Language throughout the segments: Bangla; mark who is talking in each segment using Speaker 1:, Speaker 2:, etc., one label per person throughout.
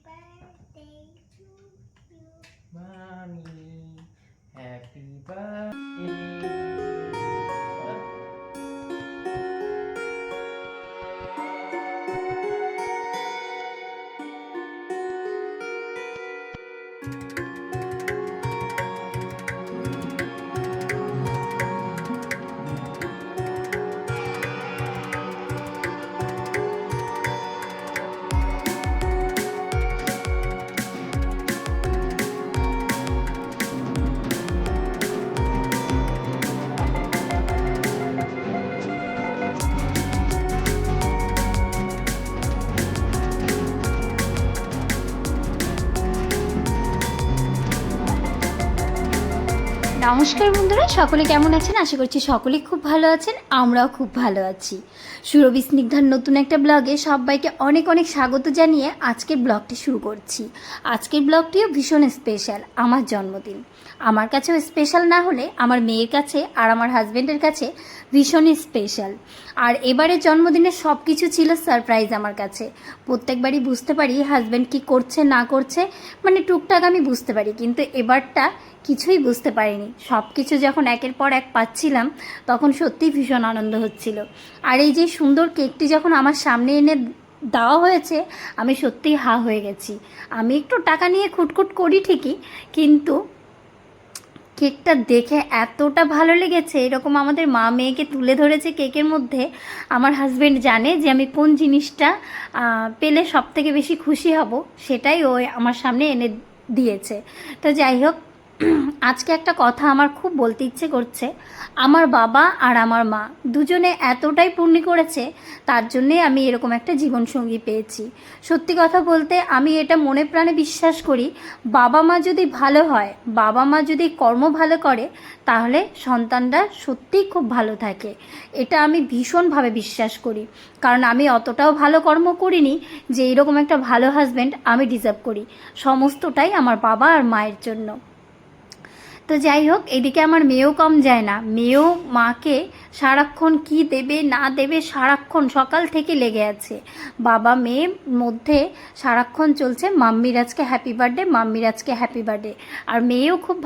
Speaker 1: birthday to you.
Speaker 2: Mommy, happy birthday.
Speaker 3: নমস্কার বন্ধুরা, সকলে কেমন আছেন? আশা করছি সকলেই খুব ভালো আছেন, আমরাও খুব ভালো আছি। সুরভি স্নিগ্ধার নতুন একটা ব্লগে সবাইকে অনেক অনেক স্বাগত জানিয়ে আজকের ব্লগটি শুরু করছি। আজকের ব্লগটিও ভীষণ স্পেশাল, আমার জন্মদিন। আমার কাছেও স্পেশাল না হলে আমার মেয়ের কাছে আর আমার হাজব্যান্ডের কাছে ভীষণই স্পেশাল। আর এবারের জন্মদিনে সব কিছু ছিল সারপ্রাইজ আমার কাছে। প্রত্যেকবারই বুঝতে পারি হাজব্যান্ড কী করছে না করছে, মানে টুকটাক আমি বুঝতে পারি, কিন্তু এবারটা কিছুই বুঝতে পারিনি। সব কিছু যখন একের পর এক পাচ্ছিলাম তখন সত্যিই ভীষণ আনন্দ হচ্ছিল। আর এই যে সুন্দর কেকটি যখন আমার সামনে এনে দেওয়া হয়েছে, আমি সত্যিই হা হয়ে গেছি। আমি একটু টাকা নিয়ে খুটখুট করি ঠিকই, কিন্তু কেকটা দেখে এতটা ভালো লেগেছে। এরকম আমাদের মা মেয়েকে তুলে ধরেছে কেকের মধ্যে। আমার হাজব্যান্ড জানে যে আমি কোন জিনিসটা পেলে সব থেকে বেশি খুশি হব, সেটাই ও আমার সামনে এনে দিয়েছে। তো যাই হোক, আজকে একটা কথা আমার খুব বলতে ইচ্ছে করছে। আমার বাবা আর আমার মা দুজনে এতটাই পুণ্য করেছে, তার জন্যে আমি এরকম একটা জীবনসঙ্গী পেয়েছি। সত্যি কথা বলতে আমি এটা মনে প্রাণে বিশ্বাস করি, বাবা মা যদি ভালো হয়, বাবা মা যদি কর্ম ভালো করে, তাহলে সন্তানরা সত্যিই খুব ভালো থাকে। এটা আমি ভীষণভাবে বিশ্বাস করি, কারণ আমি অতটাও ভালো কর্ম করিনি যে এরকম একটা ভালো হাজব্যান্ড আমি ডিজার্ভ করি। সমস্তটাই আমার বাবা আর মায়ের জন্য। তো যাই হোক, এদিকে আমার মেয়েও কম যায় না। মেয়েও মাকে সারাক্ষণ কি দেবে না দেবে সারাক্ষণ সকাল থেকে লেগে আছে। বাবা মেয়ে মধ্যে সারাক্ষণ চলছে মাম্মির আজকে হ্যাপি বার্থডে, মাম্মির আজকে হ্যাপি বার্থডে। আর মেয়েও খুব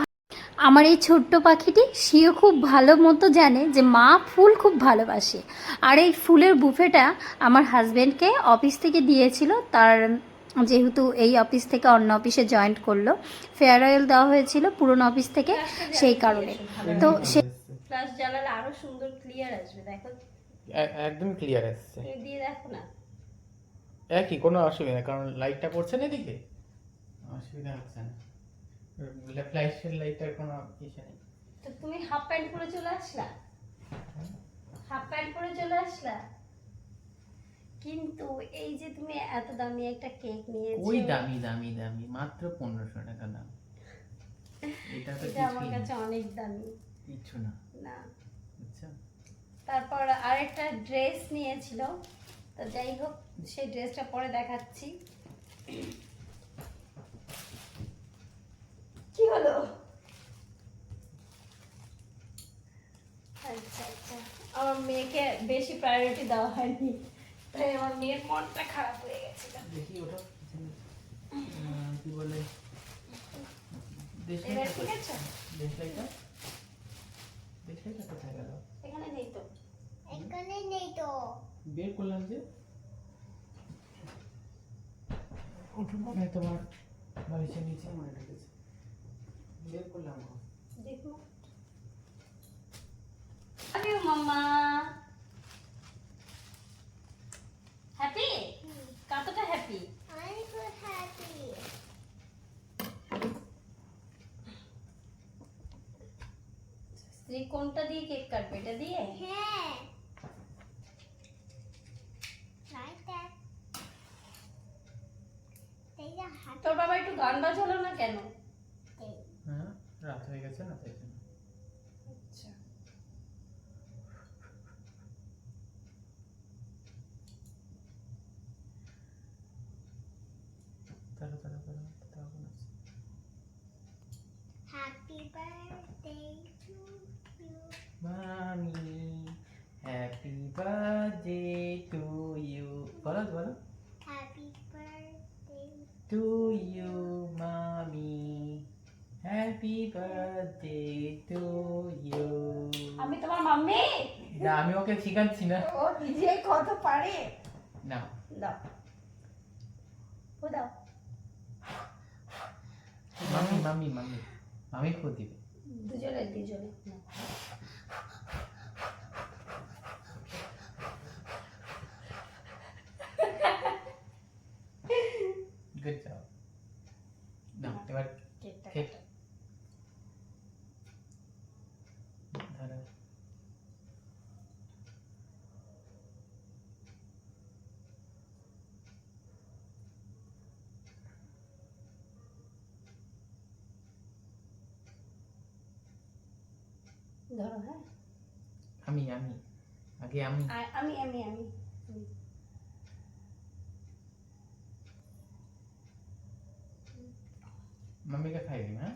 Speaker 3: আমার এই ছোট্ট পাখিটি, সেও খুব ভালো মতো জানে যে মা ফুল খুব ভালোবাসে। আর এই ফুলের বুফেটা আমার হাজব্যান্ডকে অফিস থেকে দিয়েছিল, তার যেহেতু এই অফিস থেকে অন্য অফিসে জয়েন্ট করলো, ফেয়ারওয়েল দেওয়া হয়েছিল পুরনো অফিস থেকে, সেই কারণে। তো সে
Speaker 1: ফ্ল্যাশ জ্বালালে আরো সুন্দর ক্লিয়ার আসবে। দেখো,
Speaker 2: একদম ক্লিয়ার আসছে।
Speaker 1: তুমি দিয়ে দেখো না।
Speaker 2: একই, কোনো অসুবিধা নেই, কারণ লাইটটা পড়ছে না এদিকে, অসুবিধা হচ্ছে না। ফ্ল্যাশের লাইটটার কোনো কিছু নেই।
Speaker 1: তো তুমি হাফ প্যান্ট পরে চলে আসলা, হাফ প্যান্ট পরে চলে আসলা, কিন্তু এই যে তুমি এত দামি একটা কেক নিয়েছো।
Speaker 2: ওই দামি দামি দামি মাত্র 1500 টাকা দাম। এটা তো
Speaker 1: এটা আমার কাছে অনেক দামি।
Speaker 2: কিছু না।
Speaker 1: না,
Speaker 2: আচ্ছা।
Speaker 1: তারপর আরেকটা ড্রেস নিয়েছিল, তো যাই হোক সেই ড্রেসটা পরে দেখাচ্ছি। কি হলো? আচ্ছা আচ্ছা, আমার মেয়েকে বেশি প্রায়োরিটি দেওয়া হয়নি, তাই আমার মেয়ের মনটা খারাপ হয়ে গেছিল।
Speaker 2: দেখি ওটা কি বলে,
Speaker 1: এবার ঠিক আছে?
Speaker 2: দেশলাইটা কোথায় গেল?
Speaker 1: এখানে নেই তো,
Speaker 3: এখানে নেই তো,
Speaker 2: বের করলাম যে মনে হয় তোমার বালিশের নিচে মনে রেখেছে, বের করলাম।
Speaker 1: দেখো আরে মাম্মা হ্যাপি, কতটা হ্যাপি?
Speaker 3: আমি খুব হ্যাপি।
Speaker 1: স্ত্রী কোনটা দিয়ে কেক কাটবে? এটা দিয়ে?
Speaker 3: হ্যাঁ,
Speaker 1: তোর বাবা একটু গান বাজালো না কেন?
Speaker 2: হ্যাঁ, রাত হয়ে গেছে না, তাই জন্য।
Speaker 1: আচ্ছা,
Speaker 2: তাড়া তাড়া করো, তাড়া করো।
Speaker 3: Happy birthday to you.
Speaker 2: Mommy, happy birthday to you. বলো বলো।
Speaker 3: Happy birthday
Speaker 2: to you, mommy. Happy birthday to you.
Speaker 1: আমি তোমার মাম্মি?
Speaker 2: না, আমি ওকে শিখাচ্ছি না।
Speaker 1: ও নিজেই কত পারে।
Speaker 2: না
Speaker 1: দাও, ও দাও।
Speaker 2: মাম্মি মাম্মি মাম্মি মাম্মি খুব দিবে।
Speaker 1: দুজনে
Speaker 2: গুড জব। না এবার
Speaker 1: কেকটা
Speaker 2: কেক
Speaker 1: কাটো।
Speaker 2: ধরো।
Speaker 1: ধরো, হ্যাঁ।
Speaker 2: আমি আগে আমি।
Speaker 1: আমি
Speaker 2: মাম্মিকে খাইবি না?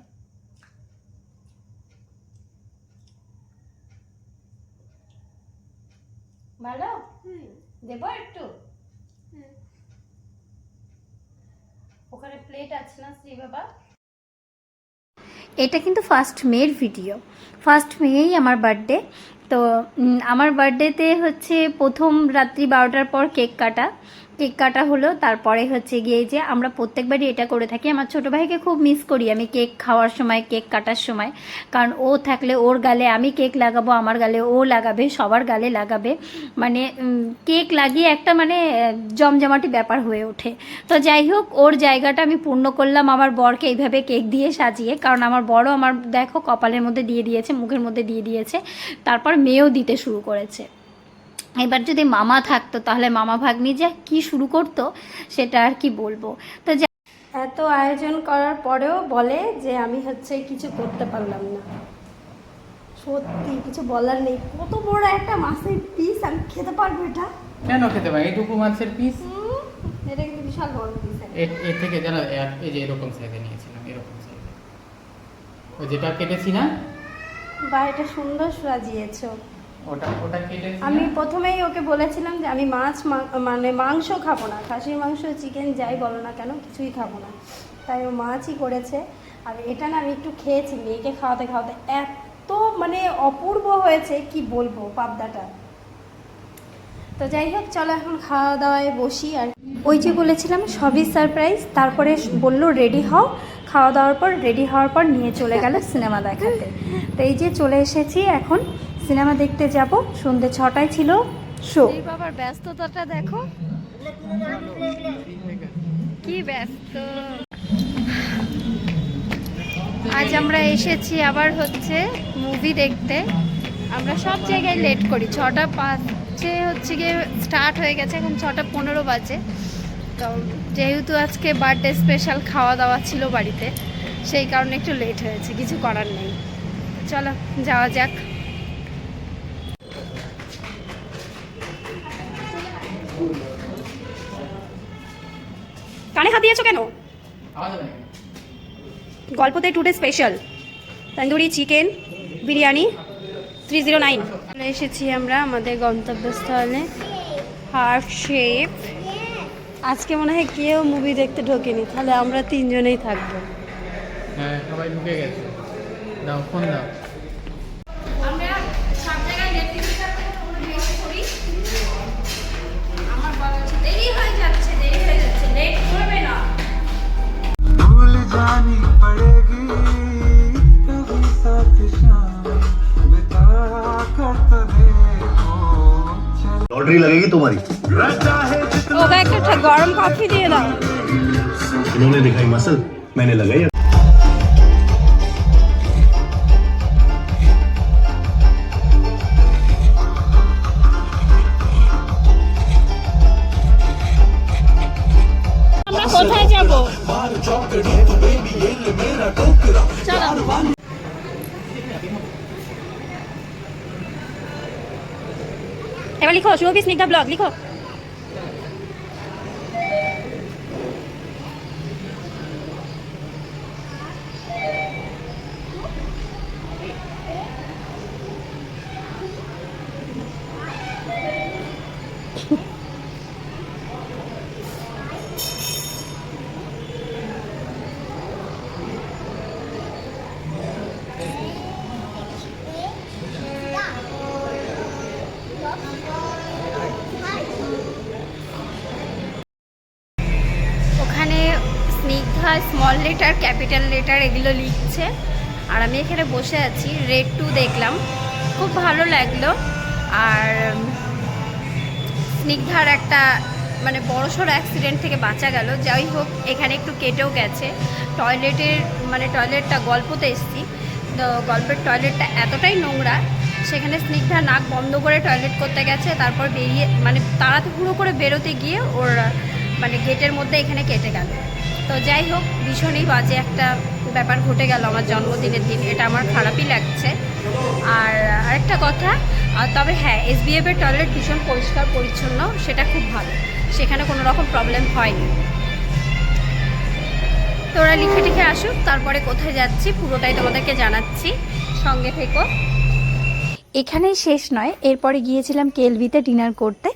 Speaker 1: ভালো? দেবো একটু? ওখানে প্লেট আছে না শ্রী বাবা?
Speaker 3: এটা কিন্তু 1 মের ভিডিও। 1 মেই আমার বার্থডে। তো আমার বার্থডেতে হচ্ছে প্রথম রাত্রি 12টার পর কেক কাটা হলো। তারপরে হচ্ছে গিয়ে যে আমরা প্রত্যেকবারই এটা করে থাকি। আমার ছোটো ভাইকে খুব মিস করি আমি কেক খাওয়ার সময়, কেক কাটার সময়। কারণ ও থাকলে ওর গালে আমি কেক লাগাবো, আমার গালে ও লাগাবে, সবার গালে লাগাবে। মানে কেক লাগিয়ে একটা মানে জমজমাটি ব্যাপার হয়ে ওঠে। তো যাই হোক, ওর জায়গাটা আমি পূর্ণ করলাম আমার বরকে এইভাবে কেক দিয়ে সাজিয়ে। কারণ আমার বড় আমার দেখো কপালের মধ্যে দিয়ে দিয়েছে, মুখের মধ্যে দিয়ে দিয়েছে, তারপর মেয়েও দিতে শুরু করেছে। এবার যদি মামা থাকতো তাহলে মামা ভাগ্নি যা কি শুরু করতো সেটা আর কি বলবো। তো এত আয়োজন করার পরেও বলে যে আমি হচ্ছে কিছু করতে পারলাম না। সত্যি কিছু বলার নেই। কত বড় একটা মাছের পিস, আমি খেতে পারবো এটা?
Speaker 2: কেন খেতে পারি? এইটুকু মাছের পিস।
Speaker 3: এটা কিন্তু বিশাল বড় পিস।
Speaker 2: এর থেকে জানো এই যে এরকম সাইজে নিয়েছিলাম, এরকম সাইজে। ওই যেটা কেটেছি না,
Speaker 3: বা এটা সুন্দর সাজিয়েছো।
Speaker 2: ওটা কেটেছি।
Speaker 3: আমি প্রথমেই ওকে বলেছিলাম যে আমি মানে মাংস খাবো না, খাসির মাংস, চিকেন যাই বলো না কেন কিছুই খাবো না। তাই ও মাছই করেছে। আর এটা না আমি একটু খেয়েছি মেয়েকে খাওয়াতে এত মানে অপূর্ব হয়েছে কি বলবো পাবদাটা। তো যাই হোক, চলো এখন খাওয়া দাওয়ায় বসি। আর ওই যে বলেছিলাম সবই সারপ্রাইজ। তারপরে বললো রেডি হও, খাওয়া দাওয়ার পর রেডি হওয়ার পর নিয়ে চলে গেল সিনেমা দেখাতে। তো এই যে চলে এসেছি, এখন সিনেমা দেখতে যাব। সন্ধ্যে 6টায় ছিল শো। বাবার ব্যস্ততাটা দেখো, কি ব্যস্ত। আজ আমরা এসেছি আবার হচ্ছে মুভি দেখতে। আমরা সব জায়গায় লেট করি। 6টা 5 হচ্ছে গিয়ে স্টার্ট হয়ে গেছে, এখন 6টা 15 বাজে। তো যেহেতু আজকে বার্থডে স্পেশাল খাওয়া দাওয়া ছিল বাড়িতে, সেই কারণে একটু লেট হয়েছে, কিছু করার নেই। চলো যাওয়া যাক। কানে হাত দিয়েছো কেন? গল্পতে today special tandoori chicken biryani 309। চলে এসেছি আমরা আমাদের গন্তব্যস্থলে হার্ট শেপ। আজকে মনে হয় কেউ মুভি দেখতে ঢোকেনি, তাহলে আমরা 3 জনেই থাকবো।
Speaker 2: হ্যাঁ, সবাই ঢুকে গেছে। দাও ফোন দাও।
Speaker 1: আমরা সব জায়গায় লেট করি। আমার বাবা দেরি হয়ে যাচ্ছে, লেট করবে না।
Speaker 4: भूल जानी पड़ेगी कभी साथ शाम बिता कर तो देखो
Speaker 5: लॉटरी लगेगी तुम्हारी।
Speaker 3: ওকে একটা গরম কফি দিয়ে দাও।
Speaker 5: इन्होंने दिखाई मसल, मैंने लगाई।
Speaker 3: আমরা কোথায় যাব? চলো। এবার লিখো শুভবি স্নিগ্ধা ব্লগ লিখো। কোথায় স্মল লেটার, ক্যাপিটাল লেটার এগুলো লিখছে। আর আমি এখানে বসে আছি, রেড 2 দেখলাম, খুব ভালো লাগলো। আর স্নিগ্ধার একটা মানে বড়সড় অ্যাক্সিডেন্ট থেকে বাঁচা গেল। যাই হোক, এখানে একটু কেটেও গেছে। টয়লেটটা গল্পতে এসেছি, তো গল্পের টয়লেটটা এতটাই নোংরা, সেখানে স্নিগ্ধা নাক বন্ধ করে টয়লেট করতে গেছে, তারপর বেরিয়ে মানে তাড়াহুড়ো করে বেরোতে গিয়ে ওর মানে গেটের মধ্যে এখানে কেটে গেল। তো যাই হোক, ভীষণই বাজে একটা ব্যাপার ঘটে গেল আমার জন্মদিনের দিন, এটা আমার খারাপই লাগছে। আর আরেকটা কথা, তবে হ্যাঁ, SBF এর টয়লেট ভীষণ পরিষ্কার পরিচ্ছন্ন, সেটা খুব ভালো, সেখানে কোনো রকম প্রবলেম হয়নি। তো ওরা লিখে টিখে আসুক, তারপরে কোথায় যাচ্ছি পুরোটাই তোমাদেরকে জানাচ্ছি, সঙ্গে থেকো। এখানেই শেষ নয়, এরপরে গিয়েছিলাম কেলভিতে ডিনার করতে।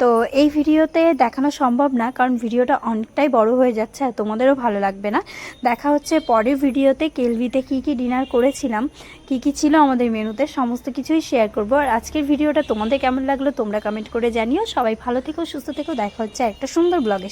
Speaker 3: তো এই ভিডিওতে দেখানো সম্ভব না, কারণ ভিডিওটা অনেকটাই বড় হয়ে যাচ্ছে আর তোমাদেরও ভালো লাগবে না। দেখা হচ্ছে পরের ভিডিওতে। কেলভিতে কি কি ডিনার করেছিলাম, কি কি ছিল আমাদের মেনুতে, সমস্ত কিছুই শেয়ার করব। আর আজকের ভিডিওটা তোমাদের কেমন লাগলো তোমরা কমেন্ট করে জানিও। সবাই ভালো থেকো, সুস্থ থেকো, দেখা হচ্ছে একটা সুন্দর ব্লগের